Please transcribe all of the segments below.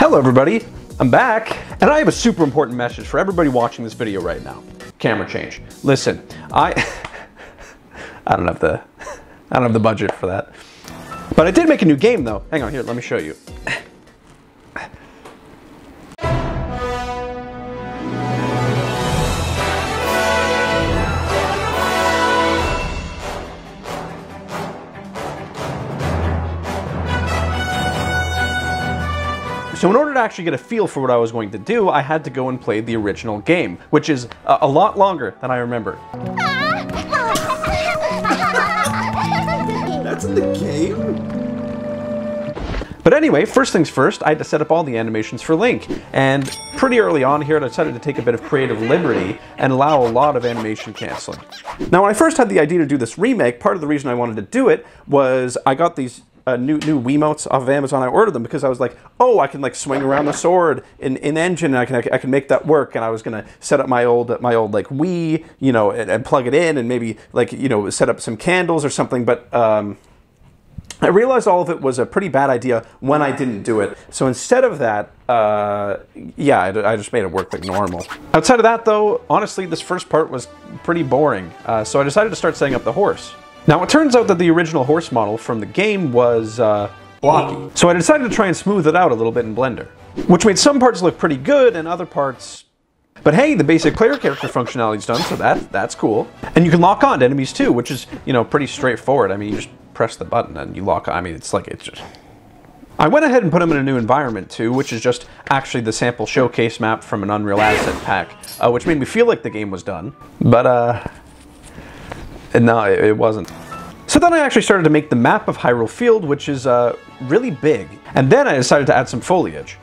Hello everybody, I'm back, and I have a super important message for everybody watching this video right now. Camera change. Listen, I don't have the budget for that. But I did make a new game though. Hang on, here, let me show you. So in order to actually get a feel for what I was going to do, I had to go and play the original game, which is a lot longer than I remember. That's in the game? But anyway, first things first, I had to set up all the animations for Link. And pretty early on here, I decided to take a bit of creative liberty and allow a lot of animation canceling. Now, when I first had the idea to do this remake, part of the reason I wanted to do it was I got these new Wiimotes off of Amazon. I ordered them because I was like, oh, I can like swing around the sword in Engine, and I can make that work. And I was gonna set up my old like Wii, you know, and plug it in, and maybe like, you know, set up some candles or something. But I realized all of it was a pretty bad idea when I didn't do it. So instead of that, yeah, I just made it work like normal. Outside of that, though, honestly, this first part was pretty boring. So I decided to start setting up the horse. Now, it turns out that the original horse model from the game was blocky. So I decided to try and smooth it out a little bit in Blender, which made some parts look pretty good and other parts... But hey, the basic player character functionality is done, so that's cool. And you can lock on to enemies too, which is, you know, pretty straightforward. I mean, you just press the button and you lock on. I mean, it's just... I went ahead and put them in a new environment too, which is just actually the sample showcase map from an Unreal Asset pack, which made me feel like the game was done. But, no, it wasn't. So then I actually started to make the map of Hyrule Field, which is really big. And then I decided to add some foliage.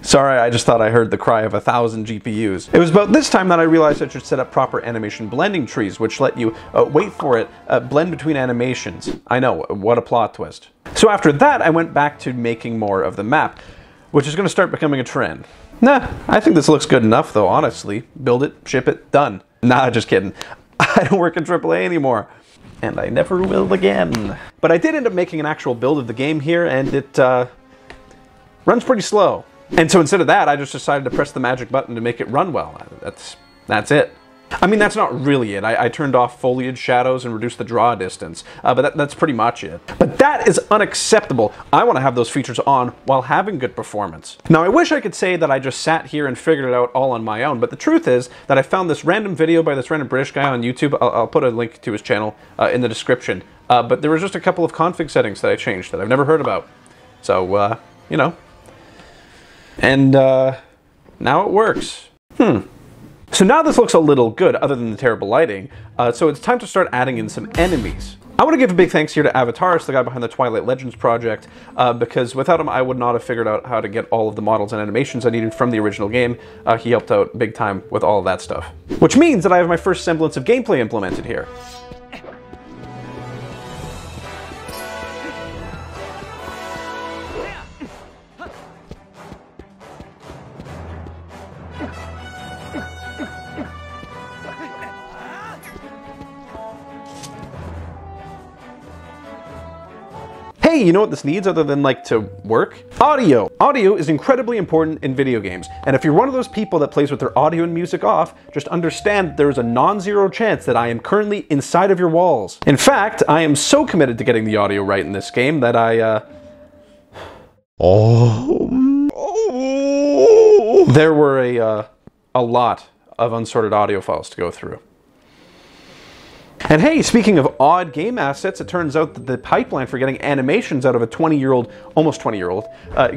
Sorry, I just thought I heard the cry of 1,000 GPUs. It was about this time that I realized I should set up proper animation blending trees, which let you, wait for it, blend between animations. I know, what a plot twist. So after that, I went back to making more of the map, which is going to start becoming a trend. Nah, I think this looks good enough though, honestly. Build it, ship it, done. Nah, just kidding. I don't work in AAA anymore. And I never will again. But I did end up making an actual build of the game here, and it runs pretty slow. And so instead of that, I just decided to press the magic button to make it run well. That's it. I mean, that's not really it. I turned off foliage shadows and reduced the draw distance, but that's pretty much it. But that is unacceptable. I want to have those features on while having good performance. Now, I wish I could say that I just sat here and figured it out all on my own, but the truth is that I found this random video by this random British guy on YouTube. I'll put a link to his channel in the description. But there was just a couple of config settings that I changed that I've never heard about. So, you know. And now it works. So now this looks a little good, other than the terrible lighting, so it's time to start adding in some enemies. I want to give a big thanks here to Avatarus, the guy behind the Twilight Legends project, because without him I would not have figured out how to get all of the models and animations I needed from the original game. He helped out big time with all of that stuff. Which means that I have my first semblance of gameplay implemented here. Hey, you know what this needs other than like to work? Audio. Audio is incredibly important in video games, and if you're one of those people that plays with their audio and music off, just understand there is a non-zero chance that I am currently inside of your walls. In fact, I am so committed to getting the audio right in this game that there were a lot of unsorted audio files to go through. And hey, speaking of odd game assets, it turns out that the pipeline for getting animations out of a 20-year-old, almost 20-year-old,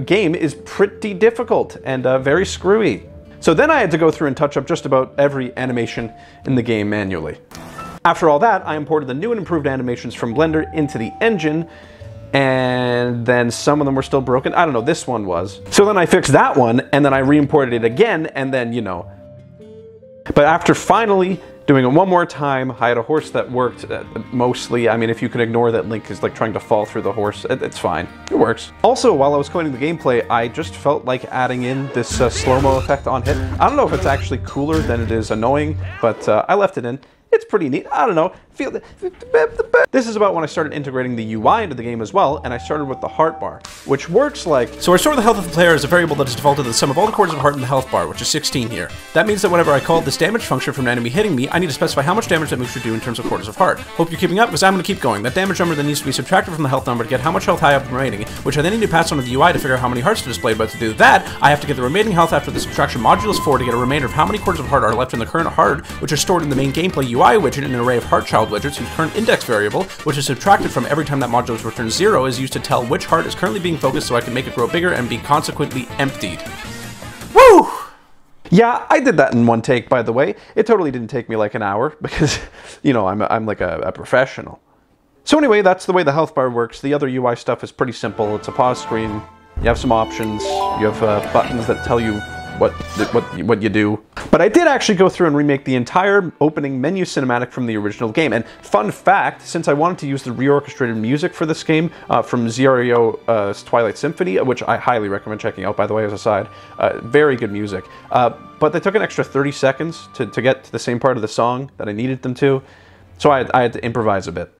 game is pretty difficult and very screwy. So then I had to go through and touch up just about every animation in the game manually. After all that, I imported the new and improved animations from Blender into the engine, and then some of them were still broken. I don't know, this one was. So then I fixed that one, and then I re-imported it again, and then, you know. But after finally doing it one more time, I had a horse that worked mostly. I mean, if you can ignore that Link is like trying to fall through the horse, it's fine. It works. Also, while I was coding the gameplay, I just felt like adding in this slow-mo effect on hit. I don't know if it's actually cooler than it is annoying, but I left it in. It's pretty neat. I don't know. This is about when I started integrating the UI into the game as well, and I started with the heart bar, which works like... So I store the health of the player as a variable that is defaulted to the sum of all the quarters of heart in the health bar, which is 16 here. That means that whenever I call this damage function from an enemy hitting me, I need to specify how much damage that move should do in terms of quarters of heart. Hope you're keeping up, because I'm going to keep going. That damage number then needs to be subtracted from the health number to get how much health I have remaining, which I then need to pass on to the UI to figure out how many hearts to display, but to do that, I have to get the remaining health after the subtraction modulus 4 to get a remainder of how many quarters of heart are left in the current heart, which is stored in the main gameplay UI widget in an array of heart child widgets whose current index variable, which is subtracted from every time that modulus returns 0, is used to tell which heart is currently being focused so I can make it grow bigger and be consequently emptied. Woo! Yeah, I did that in one take, by the way. It totally didn't take me like an hour because, you know, I'm like a professional. So anyway, that's the way the health bar works. The other UI stuff is pretty simple. It's a pause screen. You have some options. You have buttons that tell you what you do. But I did actually go through and remake the entire opening menu cinematic from the original game. And fun fact, since I wanted to use the reorchestrated music for this game from ZREO Twilight Symphony, which I highly recommend checking out, by the way, as a side, very good music. But they took an extra 30 seconds to get to the same part of the song that I needed them to. So I had to improvise a bit.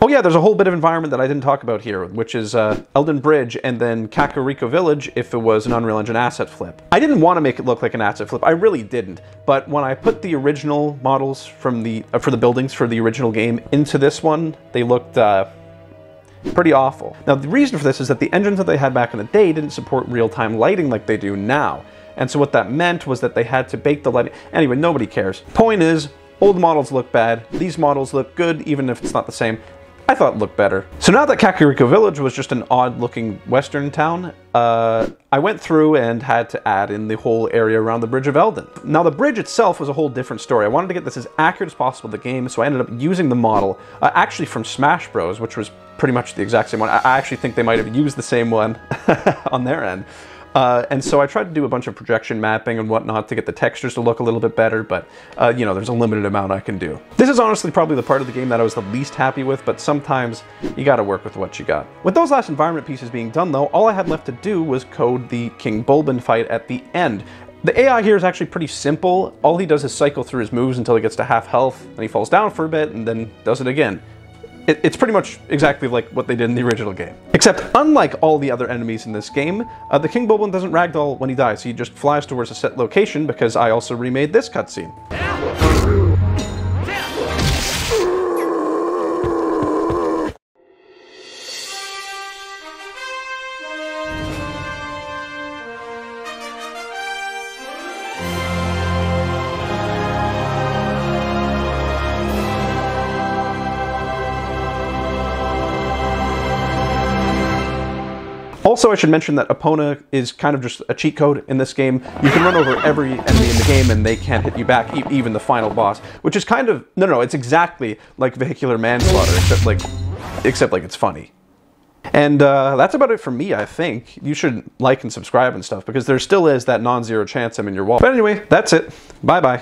Oh yeah, there's a whole bit of environment that I didn't talk about here, which is Eldin Bridge and then Kakariko Village if it was an Unreal Engine asset flip. I didn't want to make it look like an asset flip, I really didn't, but when I put the original models from the for the buildings for the original game into this one, they looked pretty awful. Now the reason for this is that the engines that they had back in the day didn't support real-time lighting like they do now. And so what that meant was that they had to bake the lighting. Anyway, nobody cares. Point is, old models look bad, these models look good even if it's not the same. I thought it looked better. So now that Kakariko Village was just an odd-looking western town, I went through and had to add in the whole area around the Bridge of Eldin. Now the bridge itself was a whole different story. I wanted to get this as accurate as possible to the game, so I ended up using the model, actually from Smash Bros, which was pretty much the exact same one. I actually think they might have used the same one on their end. And so I tried to do a bunch of projection mapping and whatnot to get the textures to look a little bit better, but you know, there's a limited amount I can do. This is honestly probably the part of the game that I was the least happy with, but sometimes you gotta work with what you got. With those last environment pieces being done though, all I had left to do was code the King Bulbin fight at the end. The AI here is actually pretty simple. All he does is cycle through his moves until he gets to half health, and he falls down for a bit, and then does it again. It's pretty much exactly like what they did in the original game. Except, unlike all the other enemies in this game, the King Bulbin doesn't ragdoll when he dies. He just flies towards a set location because I also remade this cutscene. Also, I should mention that Epona is kind of just a cheat code in this game. You can run over every enemy in the game and they can't hit you back, even the final boss, which is kind of, no, it's exactly like vehicular manslaughter, except like it's funny. And that's about it for me, I think. You should like and subscribe and stuff, because there still is that non-zero chance I'm in your wall. But anyway, that's it. Bye-bye.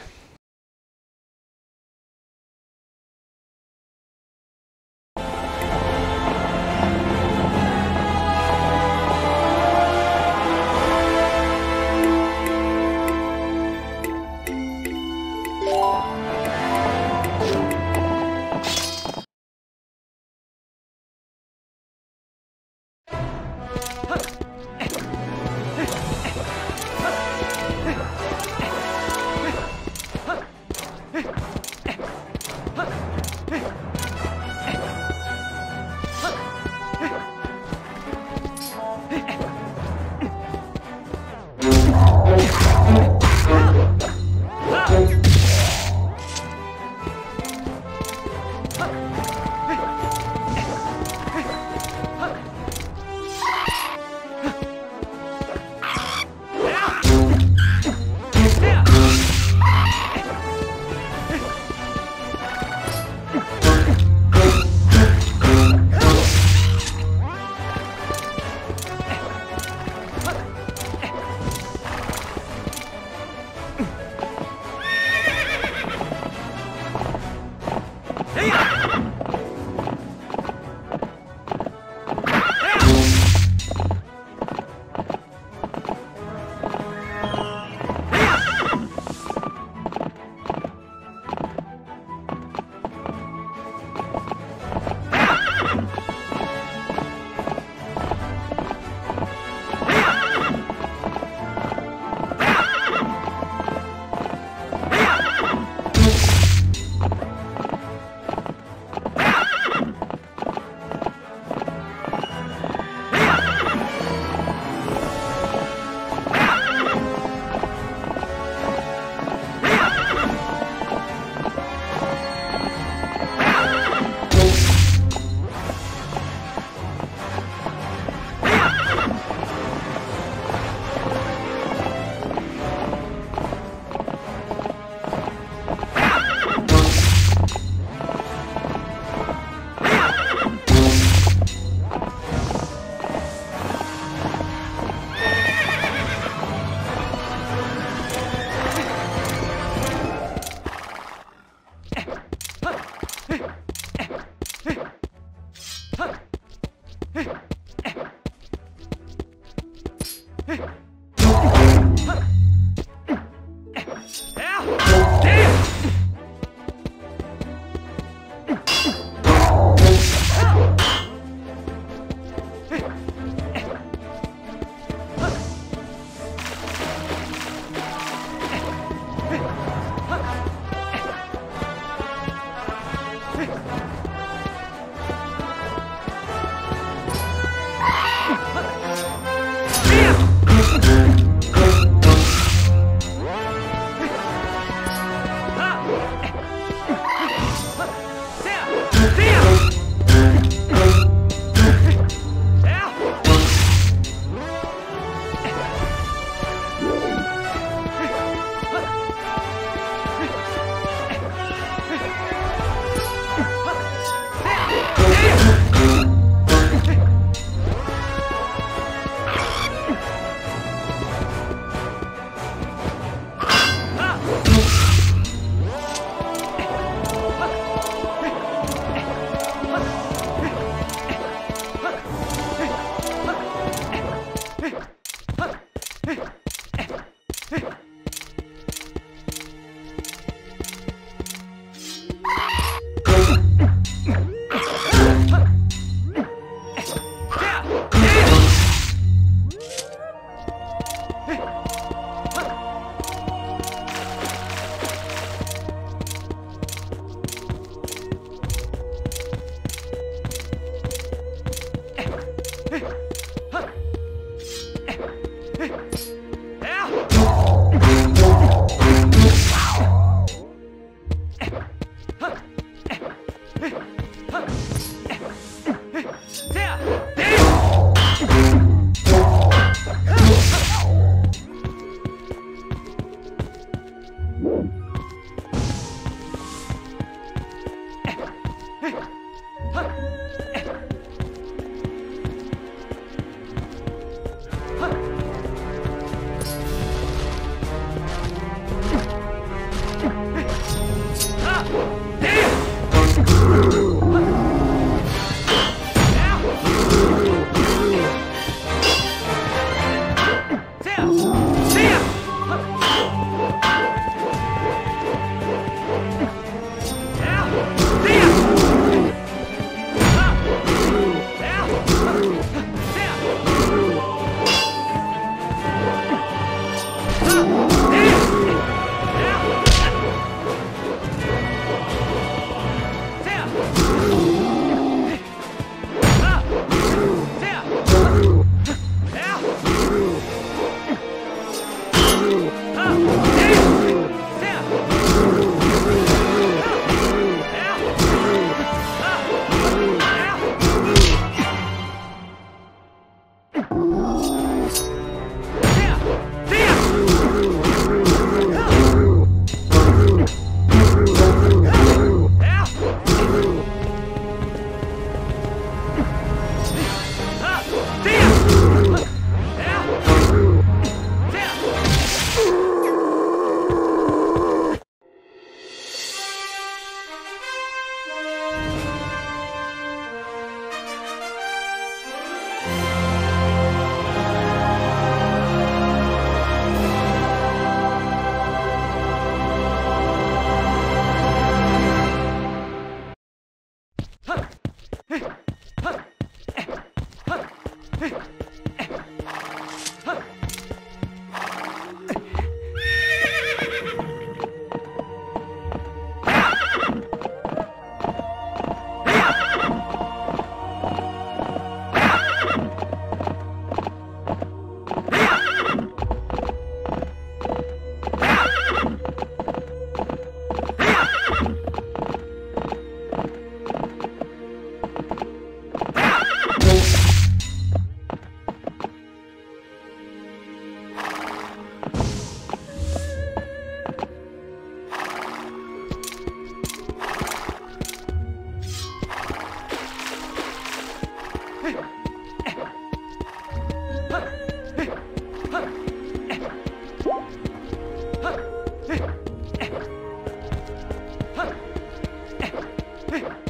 Hey!